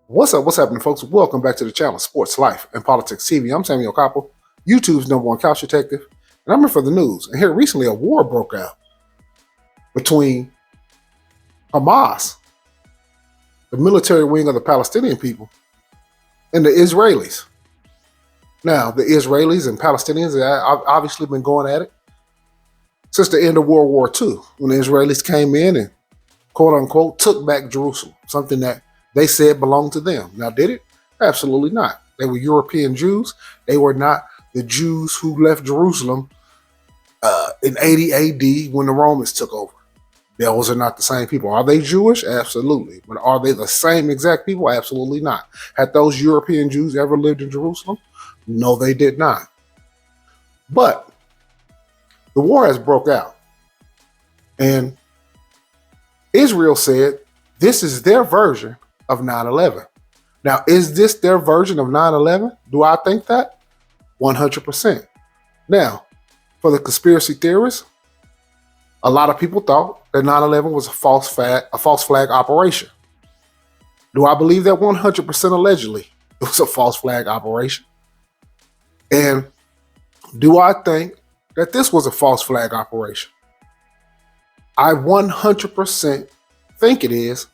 What's up? What's happening, folks? Welcome back to the channel, Sports Life and Politics TV. I'm Samuel Koppel, YouTube's #1 couch detective, and I'm here for the news. And here recently, a war broke out between Hamas, the military wing of the Palestinian people, and the Israelis. Now, the Israelis and Palestinians have obviously been going at it since the end of World War II, when the Israelis came in and, quote unquote, took back Jerusalem, something that they said belonged to them. Now, did it? Absolutely not. They were European Jews. They were not the Jews who left Jerusalem in 80 AD when the Romans took over. Those are not the same people. Are they Jewish? Absolutely. But are they the same exact people? Absolutely not. Had those European Jews ever lived in Jerusalem? No, they did not. But the war has broke out. And Israel said this is their version of 9/11. Now, is this their version of 9/11? Do I think that? 100%. Now, for the conspiracy theorists, a lot of people thought that 9/11 was a false flag operation. Do I believe that? 100% allegedly it was a false flag operation. And do I think that this was a false flag operation? I 100% think it is.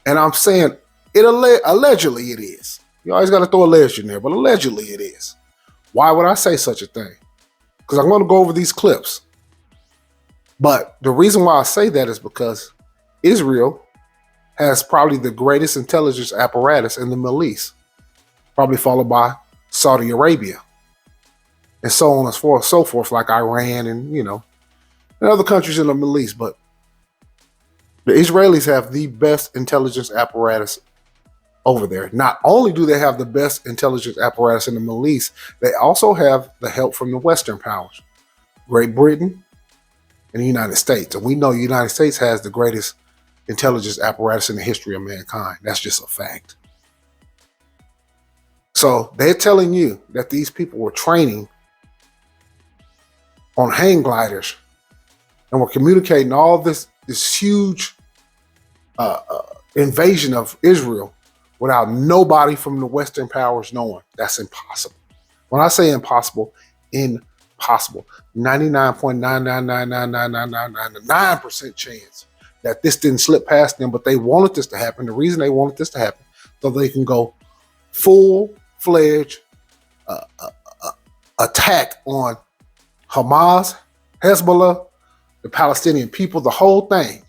And I'm saying allegedly it is. You always got to throw alleged in there, but allegedly it is. Why would I say such a thing? Because I'm going to go over these clips. But the reason why I say that is because Israel has probably the greatest intelligence apparatus in the Middle East, probably followed by Saudi Arabia, and so on and so forth, like Iran and other countries in the Middle East. But the Israelis have the best intelligence apparatus over there. Not only do they have the best intelligence apparatus in the Middle East, they also have the help from the Western powers, Great Britain and the United States. And we know the United States has the greatest intelligence apparatus in the history of mankind. That's just a fact. So they're telling you that these people were training on hang gliders and were communicating all this huge invasion of Israel without nobody from the Western powers knowing. That's impossible. When I say impossible, impossible. 99.9999999% chance that this didn't slip past them, but they wanted this to happen. The reason they wanted this to happen, so they can go full-fledged attack on Hamas, Hezbollah, the Palestinian people, the whole thing.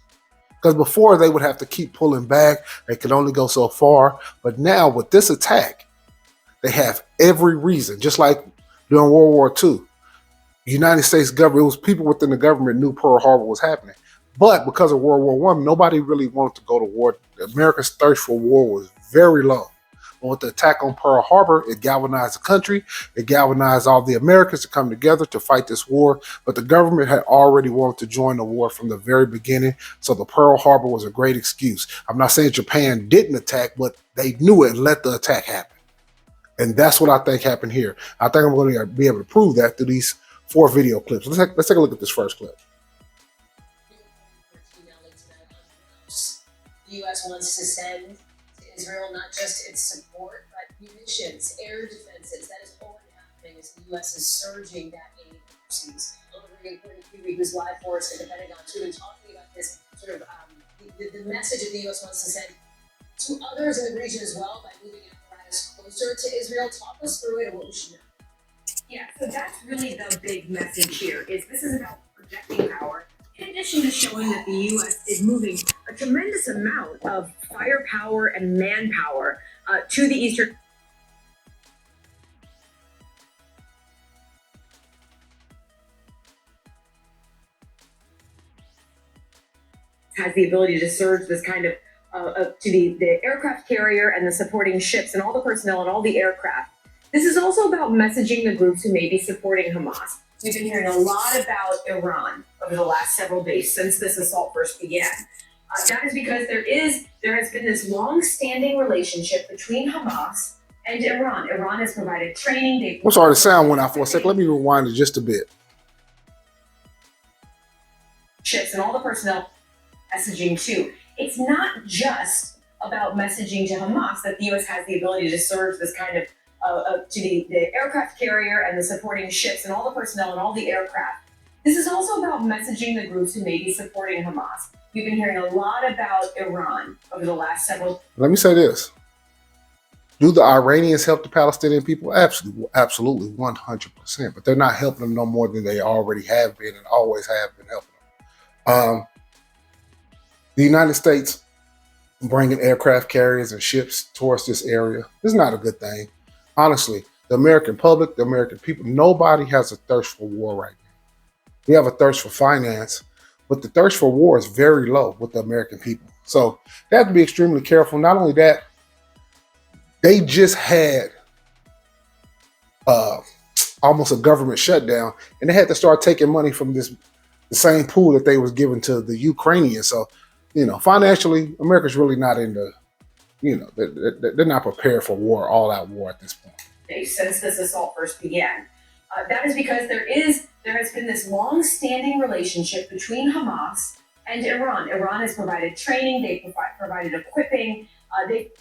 Because before they would have to keep pulling back. They could only go so far. But now with this attack, they have every reason. Just like during World War II, the United States government, it was people within the government knew Pearl Harbor was happening. But because of World War I, nobody really wanted to go to war. America's thirst for war was very low. But with the attack on Pearl Harbor, it galvanized the country. It galvanized all the Americans to come together to fight this war. But the government had already wanted to join the war from the very beginning. So the Pearl Harbor was a great excuse. I'm not saying Japan didn't attack, but they knew it and let the attack happen. And that's what I think happened here. I think I'm going to be able to prove that through these 4 video clips. Let's take a look at this first clip. The U.S. wants to send to Israel not just its support, but munitions, air defenses. That is already happening as the U.S. is surging that aid overseas. Delivering according to who's live for us at the Pentagon, too, and talking about this sort of the message that the U.S. wants to send to others in the region as well by moving apparatus closer to Israel. Talk us through it and what we should know. Yeah, so that's really the big message here. Is this is about projecting power. In addition to showing that the U.S. is moving a tremendous amount of firepower and manpower to the eastern. Has the ability to surge this kind of to the aircraft carrier and the supporting ships and all the personnel and all the aircraft. This is also about messaging the groups who may be supporting Hamas. We've been hearing a lot about Iran over the last several days since this assault first began. That is because there has been this long-standing relationship between Hamas and Iran. Iran has provided training. I'm sorry, the sound went out for a second. Let me rewind it just a bit. Ships and all the personnel messaging too. It's not just about messaging to Hamas that the U.S. has the ability to surge this kind of to the aircraft carrier and the supporting ships and all the personnel and all the aircraft. This is also about messaging the groups who may be supporting Hamas. We've been hearing a lot about Iran over the last several. Let me say this. Do the Iranians help the Palestinian people? Absolutely, 100%. But they're not helping them no more than they already have been and always have been helping them. The United States bringing aircraft carriers and ships towards this area is not a good thing. Honestly, the American public, the American people, nobody has a thirst for war right now. We have a thirst for finance, but the thirst for war is very low with the American people. So they have to be extremely careful. Not only that, they just had almost a government shutdown, and they had to start taking money from the same pool that they was giving to the Ukrainians. So, financially, America's really not they're not prepared for war, all-out war at this point. Since this assault first began. That is because there has been this long-standing relationship between Hamas and Iran. Iran has provided training, they've provided equipping,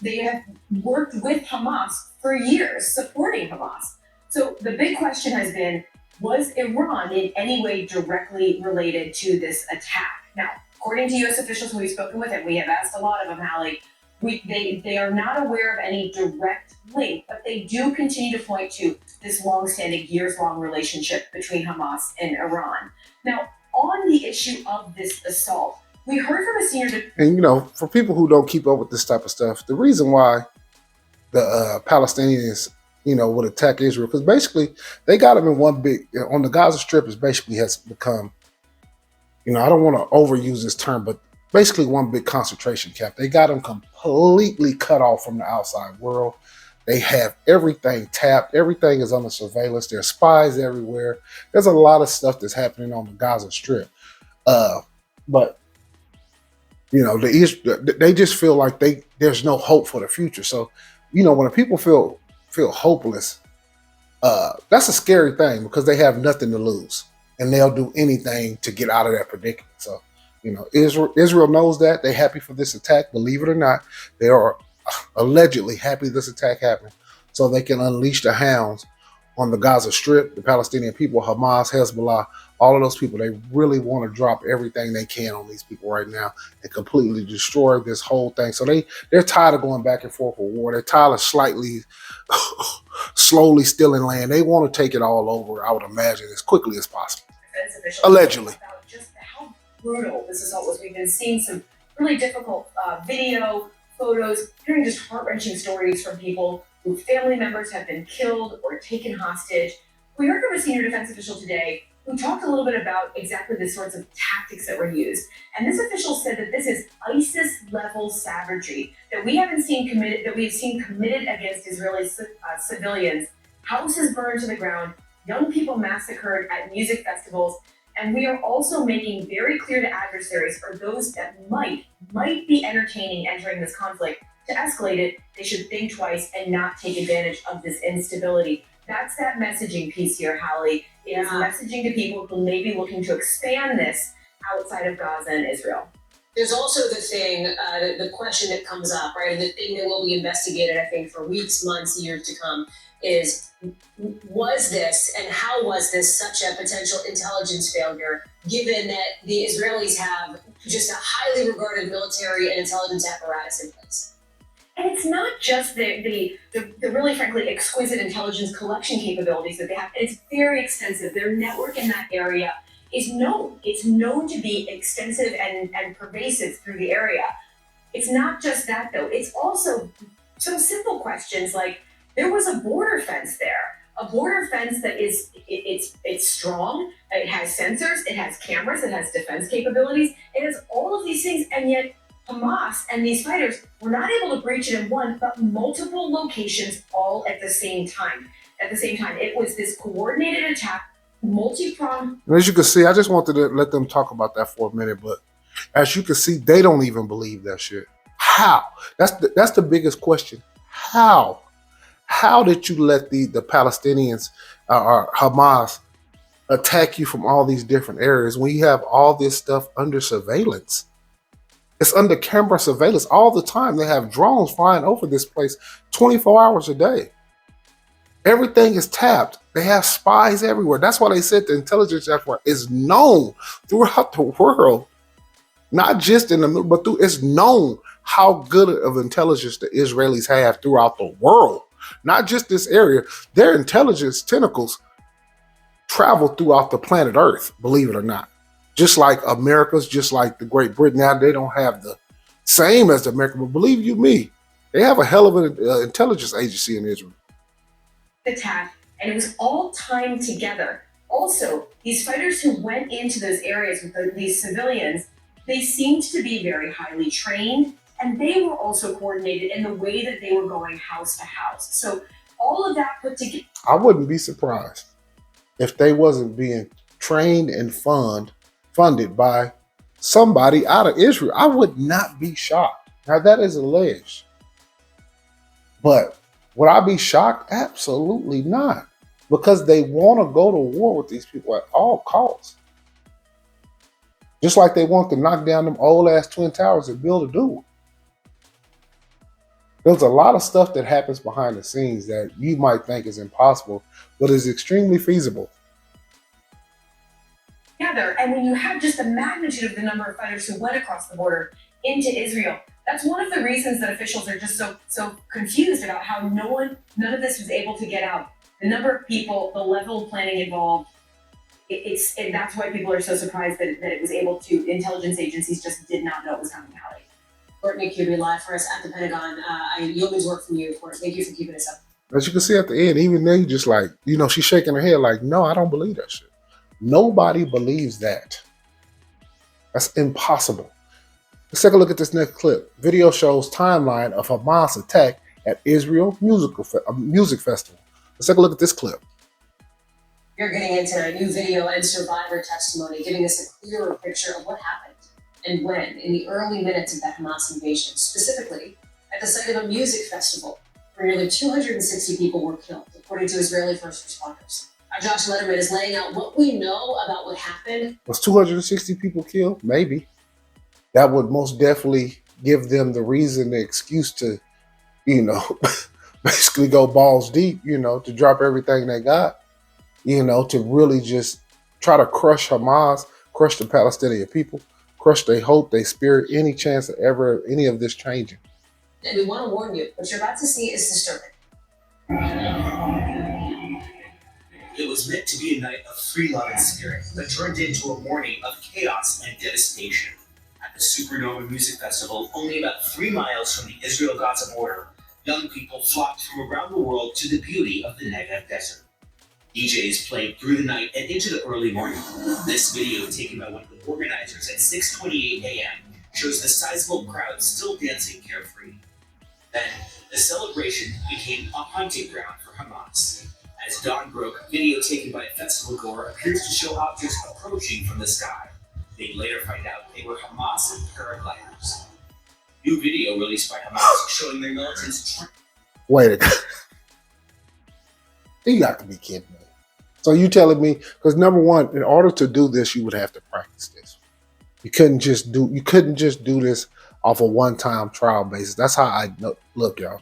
they have worked with Hamas for years, supporting Hamas. So the big question has been, was Iran in any way directly related to this attack? Now, according to U.S. officials who we've spoken with, and we have asked a lot of them, Hallie, they are not aware of any direct link, but they do continue to point to this long-standing, years-long relationship between Hamas and Iran. Now, on the issue of this assault, we heard from a senior... And, for people who don't keep up with this type of stuff, the reason why the Palestinians, would attack Israel, because basically they got them in one big... On the Gaza Strip, has become, I don't want to overuse this term, but basically one big concentration camp. They got them completely cut off from the outside world. They have everything tapped. Everything is under surveillance. There's spies everywhere. There's a lot of stuff that's happening on the Gaza Strip. But they just feel like there's no hope for the future. So, when people feel hopeless, that's a scary thing because they have nothing to lose and they'll do anything to get out of that predicament. So, Israel knows that. They're happy for this attack. Believe it or not, they are allegedly happy this attack happened so they can unleash the hounds on the Gaza Strip, the Palestinian people, Hamas, Hezbollah, all of those people. They really want to drop everything they can on these people right now and completely destroy this whole thing. So they're tired of going back and forth with war. They're tired of slowly stealing land. They want to take it all over, I would imagine, as quickly as possible. Allegedly. About just how brutal this assault was. We've been seeing some really difficult video, photos, hearing just heart-wrenching stories from people whose family members have been killed or taken hostage. We heard from a senior defense official today who talked a little bit about exactly the sorts of tactics that were used. And this official said that this is ISIS-level savagery that we have seen committed against Israeli civilians. Houses burned to the ground, young people massacred at music festivals, and we are also making very clear to adversaries or those that might be entertaining entering this conflict to escalate it. They should think twice and not take advantage of this instability. That's that messaging piece here, Hallie. It is messaging to people who may be looking to expand this outside of Gaza and Israel. There's also the thing, the question that comes up, right? And the thing that will be investigated, I think, for weeks, months, years to come is, was this and how was this such a potential intelligence failure, given that the Israelis have just a highly regarded military and intelligence apparatus in place? And it's not just the really, frankly, exquisite intelligence collection capabilities that they have. It's very extensive. Their network in that area is known. It's known to be extensive and pervasive through the area. It's not just that, though. It's also some simple questions like, there was a border fence there. A border fence that it's strong, it has sensors, it has cameras, it has defense capabilities, it has all of these things, and yet Hamas and these fighters were not able to breach it in one, but multiple locations all at the same time. It was this coordinated attack, multi-pronged. As you can see, I just wanted to let them talk about that for a minute, but as you can see, they don't even believe that shit. How? That's the biggest question. How? How did you let the Palestinians or Hamas attack you from all these different areas when you have all this stuff under surveillance? It's under camera surveillance all the time. They have drones flying over this place 24 hours a day. Everything is tapped. They have spies everywhere. That's why they said the intelligence effort is known throughout the world, not just in the middle, but it's known how good of intelligence the Israelis have throughout the world, not just this area. Their intelligence tentacles travel throughout the planet Earth, believe it or not. Just like America's, just like the Great Britain. Now they don't have the same as the America, but believe you me, they have a hell of an intelligence agency in Israel. Attack, and it was all timed together. Also, these fighters who went into those areas with these civilians, they seemed to be very highly trained, and they were also coordinated in the way that they were going house to house. So all of that put together. I wouldn't be surprised if they wasn't being trained and funded by somebody out of Israel. I would not be shocked. Now that is alleged. But would I be shocked? Absolutely not. Because they want to go to war with these people at all costs. Just like they want to knock down them old ass Twin Towers and build a new one. There's a lot of stuff that happens behind the scenes that you might think is impossible, but is extremely feasible. Together, and when you have just the magnitude of the number of fighters who went across the border into Israel, that's one of the reasons that officials are just so confused about how none of this was able to get out. The number of people, the level of planning involved, and that's why people are so surprised that it was able to. Intelligence agencies just did not know it was coming out. Courtney Cuban live for us at the Pentagon. Yeoman's work from you, of course. Thank you for keeping us up. As you can see at the end, even they just like, she's shaking her head like, no, I don't believe that shit. Nobody believes that. That's impossible. Let's take a look at this next clip. Video shows timeline of Hamas attack at Israel music festival. Let's take a look at this clip. You're getting into a new video and survivor testimony, giving us a clearer picture of what happened and when in the early minutes of the Hamas invasion, specifically at the site of a music festival where nearly 260 people were killed, according to Israeli first responders. Our Josh Letterman is laying out what we know about what happened. Was 260 people killed? Maybe. That would most definitely give them the reason, the excuse to, basically go balls deep, to drop everything they got, to really just try to crush Hamas, crush the Palestinian people, crush their hope, their spirit, any chance of ever any of this changing. And we want to warn you, what you're about to see is disturbing. It was meant to be a night of free love and spirit, but turned into a morning of chaos and devastation. At the Supernova Music Festival, only about 3 miles from the Israel-Gaza border, young people flocked from around the world to the beauty of the Negev Desert. DJs played through the night and into the early morning. This video, taken by one of the organizers at 6:28 a.m., shows the sizable crowd still dancing carefree. Then, the celebration became a hunting ground for Hamas. As dawn broke, video taken by a festival goer appears to show objects approaching from the sky. They'd later find out they were Hamas paragliders. New video released by Hamas showing their militants. Wait a minute. You got to be kidding me. So you telling me, because number one, in order to do this, you would have to practice this. You couldn't just do this off a one-time trial basis. That's how I know. Look, y'all.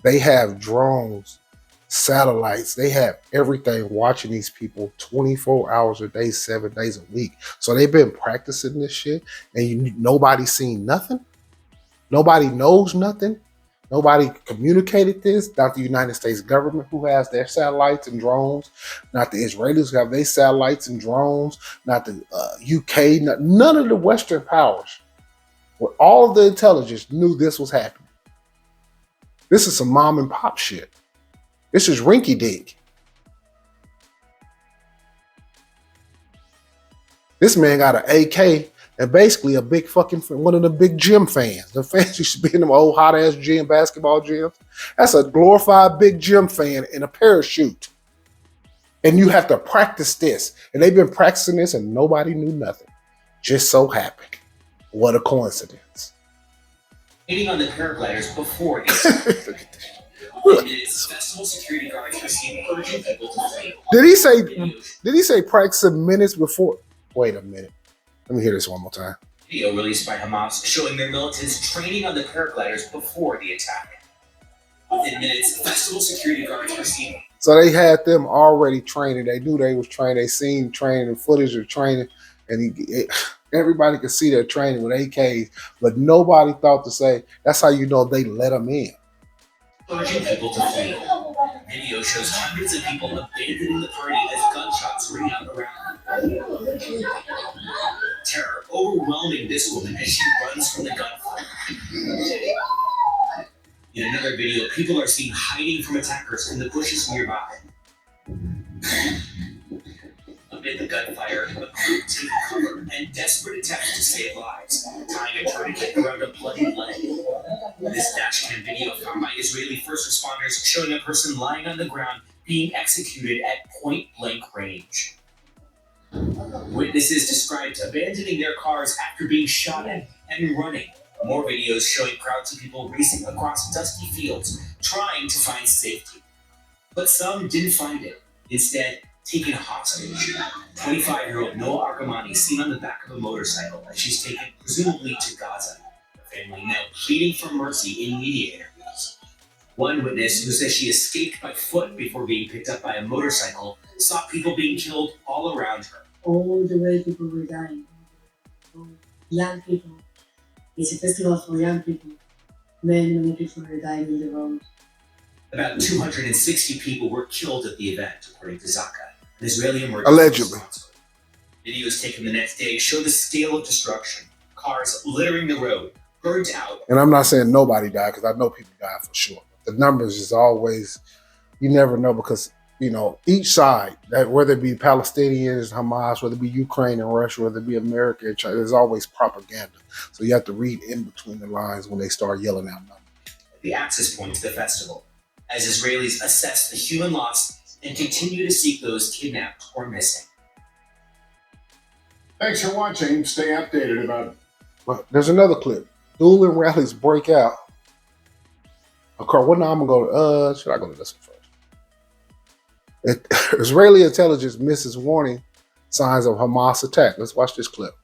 They have drones, satellites, they have everything watching these people 24 hours a day, 7 days a week. So they've been practicing this shit and nobody's seen nothing. Nobody knows nothing. Nobody communicated this. Not the United States government, who has their satellites and drones. Not the Israelis, who have their satellites and drones. Not the UK. None of the Western powers, with all the intelligence, knew this was happening. This is some mom and pop shit. This is rinky dink. This man got an AK and basically a big fucking, one of the big gym fans. The fans used to be in them old hot ass gym, basketball gyms. That's a glorified big gym fan in a parachute. And you have to practice this. And they've been practicing this and nobody knew nothing. Just so happened. What a coincidence. Hitting on the paragliders before festival security guards received urgent people to flee. Did he say practice some minutes before? Wait a minute. Let me hear this one more time. Video released by Hamas showing their militants training on the paragliders before the attack. Within minutes, festival security guards were seen. So they had them already training. They knew they was trained. They seen training, footage of training, and everybody could see their training with AKs, but nobody thought to say, that's how you know they let them in. Urging people to flee. Video shows hundreds of people abandoning the party as gunshots ring out around them. Terror overwhelming this woman as she runs from the gunfire. In another video, people are seen hiding from attackers in the bushes nearby. Amid the gunfire, a group take cover and desperate attempts to save lives, tying a tourniquet around a bloody leg. This dashcam video found by Israeli first responders showing a person lying on the ground being executed at point-blank range. Witnesses described abandoning their cars after being shot at and running. More videos showing crowds of people racing across dusty fields, trying to find safety. But some didn't find it, instead taken hostage. 25-year-old Noah Argamani seen on the back of a motorcycle as she's taken presumably to Gaza. Her family now pleading for mercy in media interviews. One witness, who says she escaped by foot before being picked up by a motorcycle, saw people being killed all around her. All the way people were dying. Young people. It's a festival for young people. Many people were dying in the road. About 260 people were killed at the event, according to Zaka, an Israeli emergency Allegedly. response. Videos taken the next day show the scale of destruction. Cars littering the road, burnt out. And I'm not saying nobody died, because I know people died for sure. The numbers is always, you never know, because each side, that whether it be Palestinians, Hamas, whether it be Ukraine and Russia, whether it be America and China, there's always propaganda. So you have to read in between the lines when they start yelling out numbers. The access point to the festival, as Israelis assess the human loss and continue to seek those kidnapped or missing. Thanks for watching. Stay updated about. But there's another clip. Dueling rallies break out. Okay, well, now I'm going to go. Should I go to this one first? Israeli intelligence misses warning signs of Hamas attack. Let's watch this clip.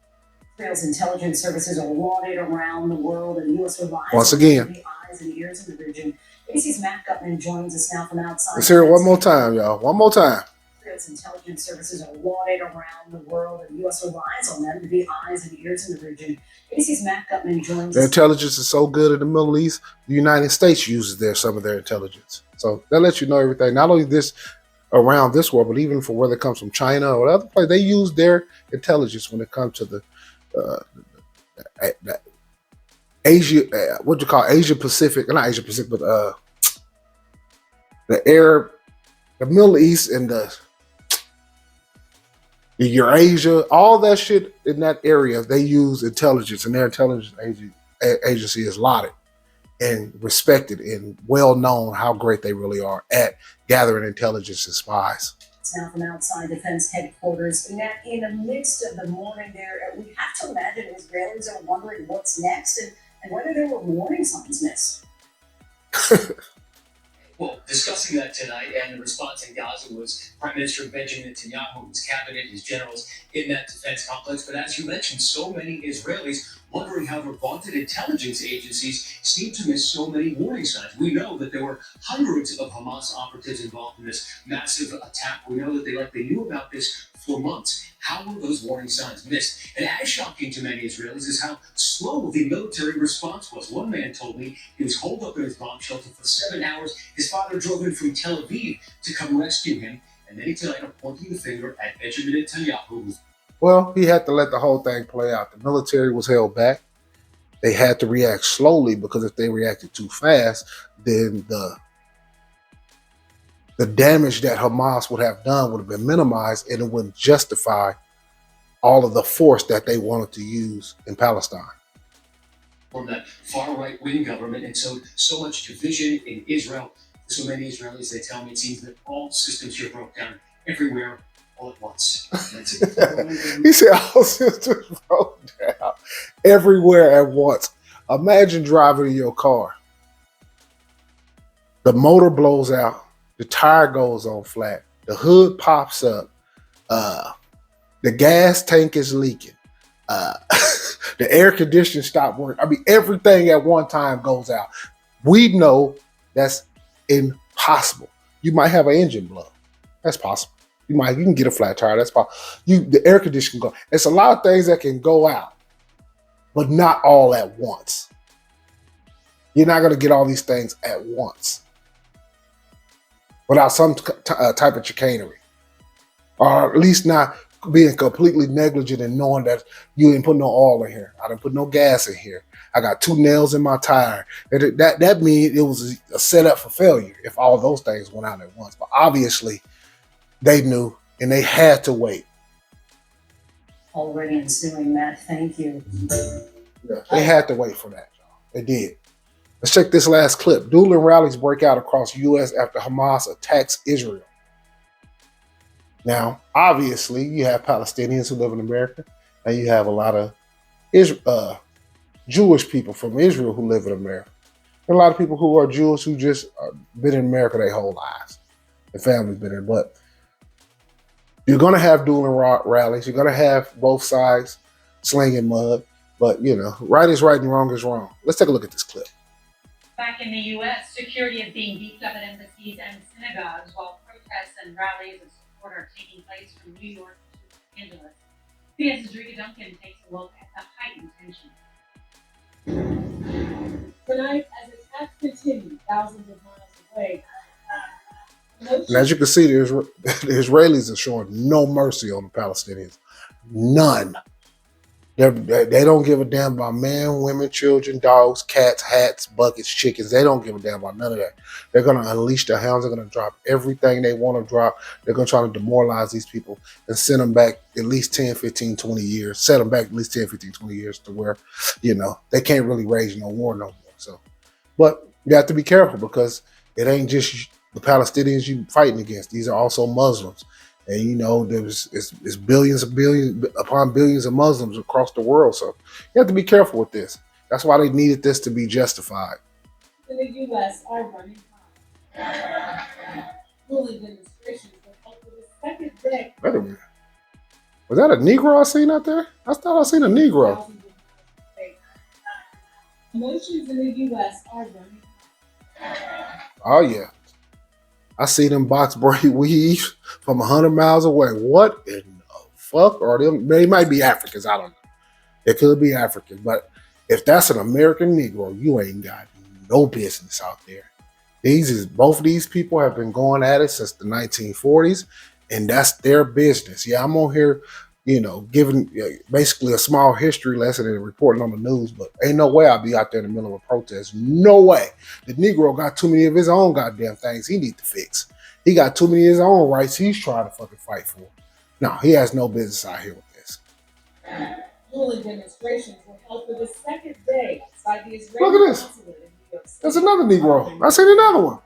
Israel's intelligence services are lauded around the world, and the U.S. relies Once on again. the eyes and ears in the region. ABC's Matt Gutman joins us now from outside. Let's hear it one more time, y'all. One more time. Israel's intelligence services are lauded around the world, and the U.S. relies on them to be eyes and ears in the region. ABC's Matt Gutman joins Their us. intelligence is so good in the Middle East, the United States uses some of their intelligence. So that lets you know everything. Not only this around this world, but even for whether it comes from China or other places, they use their intelligence when it comes to the Asia, what you call Asia Pacific, not Asia Pacific, but the Arab, the Middle East, and the Eurasia, all that shit in that area, they use intelligence, and their intelligence agency is lauded and respected and well known how great they really are at gathering intelligence and spies. It's now from outside Defense Headquarters. And now, in the midst of the mourning there, we have to imagine Israelis are wondering what's next and whether there were warning signs missed. Well, discussing that tonight, and the response in Gaza was Prime Minister Benjamin Netanyahu, his cabinet, his generals in that defense complex. But as you mentioned, so many Israelis wondering how their vaunted intelligence agencies seem to miss so many warning signs. We know that there were hundreds of Hamas operatives involved in this massive attack. We know that they likely knew about this for months. How were those warning signs missed? And as shocking to many Israelis is how slow the military response was. One man told me he was holed up in his bomb shelter for 7 hours. His father drove in from Tel Aviv to come rescue him. And many tonight are pointing the finger at Benjamin Netanyahu. Well, he had to let the whole thing play out. The military was held back. They had to react slowly, because if they reacted too fast, then the damage that Hamas would have done would have been minimized, and it wouldn't justify all of the force that they wanted to use in Palestine. From that far right-wing government, and so much division in Israel. For so many Israelis, they tell me it seems that all systems here broke down everywhere all at once. He said all systems broke down everywhere at once. Imagine driving in your car. The motor blows out. The tire goes on flat. The hood pops up. The gas tank is leaking. Uh, the air conditioning stopped working. I mean, everything at one time goes out. We know that's impossible. You might have an engine blow. That's possible. You can get a flat tire. That's possible. The air conditioning go. It's a lot of things that can go out, but not all at once. You're not going to get all these things at once without some type of chicanery, or at least not being completely negligent and knowing that you didn't put no oil in here. I didn't put no gas in here. I got 2 nails in my tire. That means it was a setup for failure if all those things went out at once. But obviously, they knew and they had to wait. Already ensuing, Matt. Thank you. Yeah, they had to wait for that, y'all. They did. Let's check this last clip. Dueling rallies break out across U.S. after Hamas attacks Israel. Now, obviously, you have Palestinians who live in America, and you have a lot of Jewish people from Israel who live in America. And a lot of people who are Jews who just been in America their whole lives. Their family's been in. But you're going to have dueling rallies. You're going to have both sides slinging mud. But, right is right and wrong is wrong. Let's take a look at this clip. Back in the U.S., security is being beefed up at embassies and synagogues while protests and rallies of support are taking place from New York to Los Angeles. CBS's Rika Duncan takes a look at the heightened tension. Tonight, as attacks continue thousands of miles away, and as you can see, the Israelis are showing no mercy on the Palestinians. None. They don't give a damn about men, women, children, dogs, cats, hats, buckets, chickens. They don't give a damn about none of that. They're going to unleash their hounds. They're going to drop everything they want to drop. They're going to try to demoralize these people and send them back at least 10, 15, 20 years. Set them back at least 10, 15, 20 years to where, they can't really rage no war no more. So, but you have to be careful because it ain't just the Palestinians you fighting against. These are also Muslims. And it's billions upon billions of Muslims across the world. So you have to be careful with this. That's why they needed this to be justified. In the U.S. are running high. Ruling demonstrations will help with the second day. Wait a minute. Was that a Negro I seen out there? I thought I seen a Negro. Emotions in the U.S. are running high. Oh yeah. I see them box braid weaves from 100 miles away. What in the fuck are them? They might be Africans. I don't know. It could be African. But if that's an American Negro, you ain't got no business out there. Both of these people have been going at it since the 1940s, and that's their business. Yeah, I'm on here, giving basically a small history lesson and reporting on the news, but ain't no way I'll be out there in the middle of a protest. No way. The Negro got too many of his own goddamn things he needs to fix. He got too many of his own rights he's trying to fucking fight for. No, he has no business out here with this. Ruling demonstrations will help with the second day outside the Israeli Look at this. consulate in New York City. There's another Negro. I seen another one.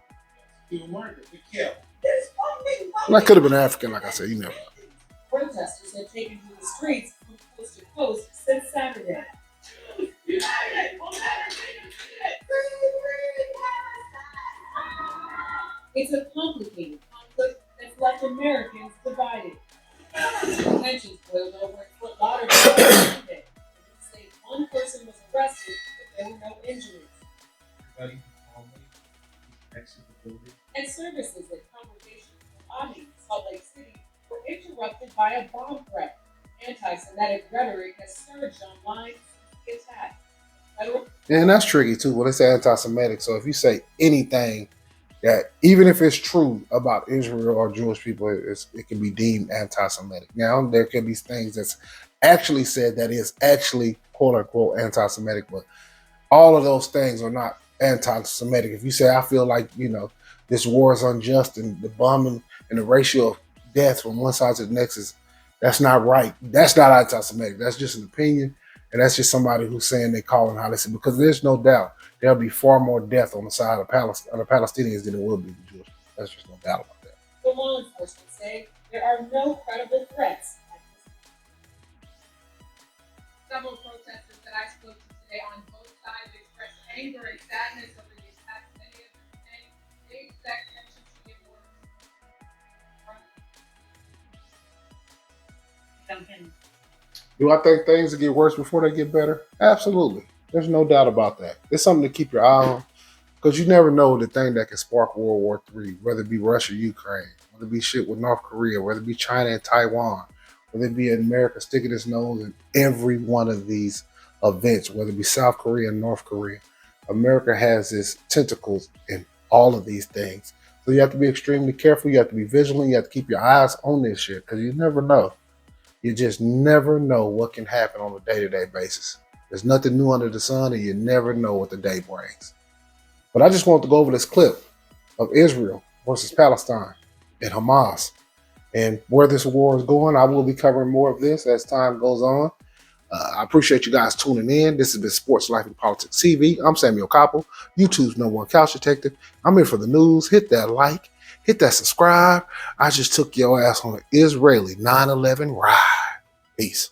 That could have been African, like I said. You know. Protesters have taken to the streets from coast to coast since Saturday. It's a complicated conflict that's left Americans divided. Tensions boiled over in Fort Lauderdale on Monday. The state one person was arrested, but there were no injuries. And services at Congregation for Ami in Salt Lake City were interrupted by a bomb threat. Anti-Semitic rhetoric has surged online since the attack. And that's tricky too when they say anti-Semitic. So if you say anything that, even if it's true about Israel or Jewish people, it can be deemed anti-Semitic. Now, there can be things that's actually said that is actually quote unquote anti-Semitic, but all of those things are not anti-Semitic. If you say, I feel like, this war is unjust and the bombing and the ratio of death from one side to the next that's not right. That's not anti-Semitic. That's just an opinion. And that's just somebody who's saying they call it how they say, because there's no doubt there'll be far more death on the side of the Palestinians than there will be the Jews. There's just no doubt about that. The law enforcement say there are no credible threats. Several protesters that I spoke to today on both sides expressed anger and sadness over the attacks. Many of them saying they expect tensions to get worse. Duncan. Do I think things will get worse before they get better? Absolutely. There's no doubt about that. It's something to keep your eye on because you never know the thing that can spark World War III, whether it be Russia, Ukraine, whether it be shit with North Korea, whether it be China and Taiwan, whether it be America sticking its nose in every one of these events, whether it be South Korea and North Korea. America has its tentacles in all of these things. So you have to be extremely careful. You have to be vigilant. You have to keep your eyes on this shit because you never know. You just never know what can happen on a day-to-day basis. There's nothing new under the sun, and you never know what the day brings. But I just want to go over this clip of Israel versus Palestine and Hamas and where this war is going. I will be covering more of this as time goes on. I appreciate you guys tuning in. This has been Sports Life and Politics TV. I'm Samuel Koppel, YouTube's #1 couch detective. I'm here for the news. Hit that like, hit that subscribe. I just took your ass on an Israeli 9/11 ride. Peace.